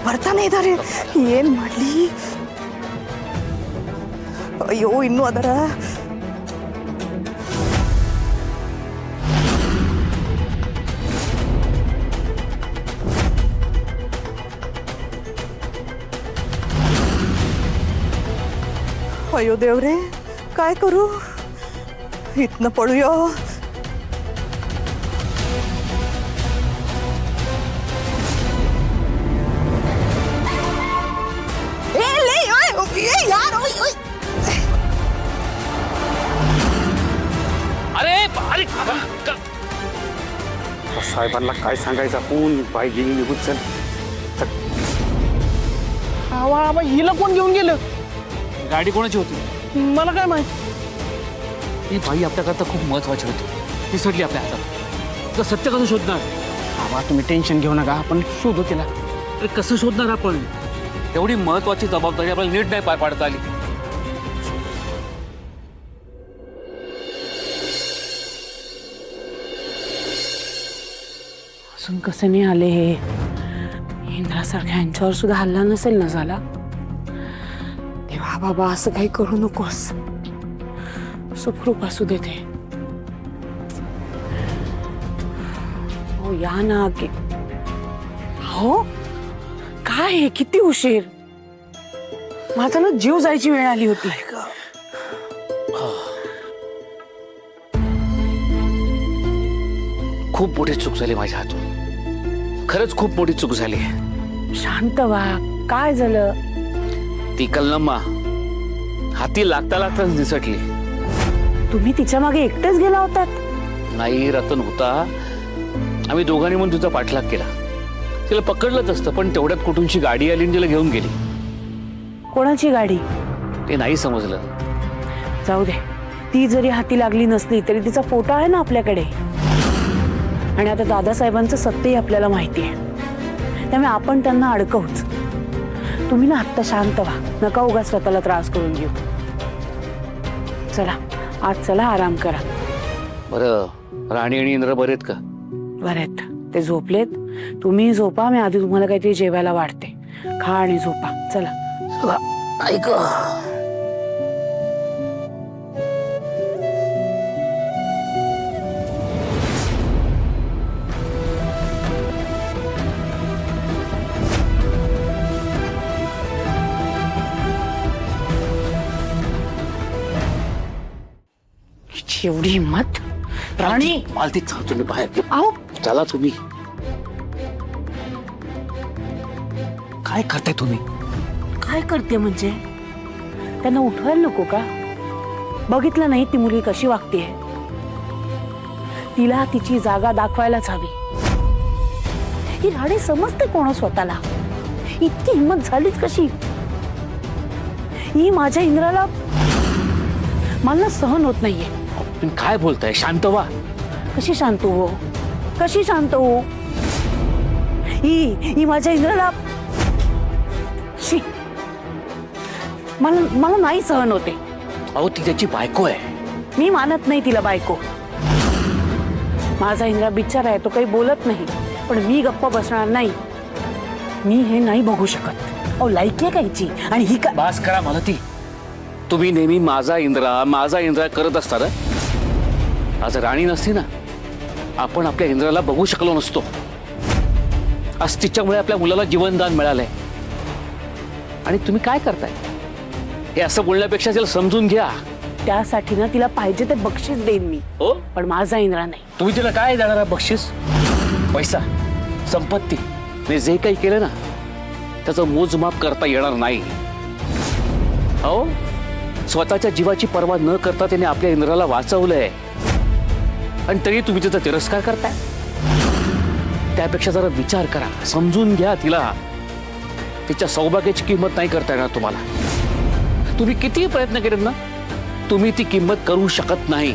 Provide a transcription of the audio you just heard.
ಬರ್ತಾನೆ ಇದ್ದಾರೆ. ಏನ್ ಮಾಡ್ಲಿ? ಅಯ್ಯೋ, ಇನ್ನೂ ಅದರ. अयो देवरे, काय करू? इथनं पळूया. अरे अरे साहेबांना काय सांगायचं आपण? बाई गेली निघून. चल हिला कोण घेऊन गेलं? गाडी कोणाची होती मला काय माहित. ही बाई आपल्याकरता खूप महत्वाची होती, ती सडली आपल्या हातात. तर सत्य कसं शोधणार? बाबा तुम्ही टेन्शन घेऊ नका, आपण शोधू तिला. अरे कसं शोधणार आपण? एवढी महत्वाची जबाबदारी आपल्याला नीट नाही पार पाडता आली. अजून कसे नाही आले हे? इंद्रासारख्या यांच्यावर सुद्धा हल्ला नसेल ना झाला? तेव्हा बाबा असं काही करू नकोस, सुखरूप असू देते. हो या ना की. हो काय हे? किती उशीर? माझा ना जीव जायची वेळ आली होती. खूप मोठी चूक झाली माझ्या हातून, खरंच खूप मोठी चूक झाली. शांत व्हा. काय झालं? ती कलनम्मा हाती लागता लागताच दिसटली. तुम्ही तिच्या मागे एकटेच गेला होतात? नाही, रतन होता. आम्ही दोघांनी म्हणून तुझा पाठलाग केला. तिला पकडलंच असतं, पण तेवढ्यात कुठूनची गाडी आली आणि तिला घेऊन गेली. कोणाची गाडी? ते नाही समजलं. जाऊ दे, ती जरी हाती लागली नसली तरी तिचा फोटो आहे ना आपल्याकडे. आणि आता दादासाहेबांचं सत्यही आपल्याला माहिती आहे, त्यामुळे आपण त्यांना अडकवूच. तुम्ही ना आत्ता शांत व्हा, नका उगाच स्वतःला त्रास करून घेऊ. चला आज चला, आराम करा. बरं, राणी आणि इंद्र बरेत का? बरेत, ते झोपलेत. तुम्ही झोपा, मी आधी तुम्हाला काहीतरी जेवायला वाढते. खा आणि झोपा. चला. ऐक, एवढी हिम्मत? राणी मालती, तुम्ही बाहेर. अहो चला तुम्ही. काय करताय तुम्ही? काय करते म्हणजे? त्यांना उठवायला नको का? बघितलं नाही ती मुलगी कशी वागतेय? तिला तिची जागा दाखवायलाच हवी. ही राणी समजते कोण स्वतःला? इतकी हिंमत झालीच कशी? ही माझ्या इंद्राला मला सहन होत नाहीये. तुम्ही काय बोलताय? शांत व्हा. कशी शांत हो? कशी शांत हो? ही माझ्या इंद्राला शी, मला नाही सहन होते. अहो, ती त्याची बायको आहे. मी मानत नाही तिला बायको. माझा इंद्रा बिचारा आहे, तो काही बोलत नाही, पण मी गप्प बसणार नाही. मी हे नाही बघू शकत. अहो लायकी आहे कायची? आणि ही का? बास करा मला. ती तुम्ही नेहमी माझा इंद्रा करत असता ना. आज राणी नसती ना, आपण आपल्या इंद्राला बघू शकलो नसतो. आज तिच्यामुळे आपल्या मुलाला जीवनदान मिळालंय. आणि तुम्ही काय करताय? हे असं बोलण्यापेक्षा तिला समजून घ्या. त्यासाठी ना तिला पाहिजे ते बक्षीस देईन मी. हो, पण माझा इंद्रा नाही. तुम्ही तिला काय देणार आहे? बक्षीस, पैसा, संपत्ती? मी जे काही केलं ना त्याचं मोजमाप करता येणार नाही. हो, स्वतःच्या जीवाची पर्वा न करता त्याने आपल्या इंद्राला वाचवलंय, आणि तरी तुम्ही तिचा तिरस्कार करताय. त्यापेक्षा जरा विचार करा, समजून घ्या तिला. तिच्या सौभाग्याची किंमत नाही करता येणार तुम्हाला. तुम्ही कितीही प्रयत्न केलेत ना, तुम्ही ती किंमत करू शकत नाही.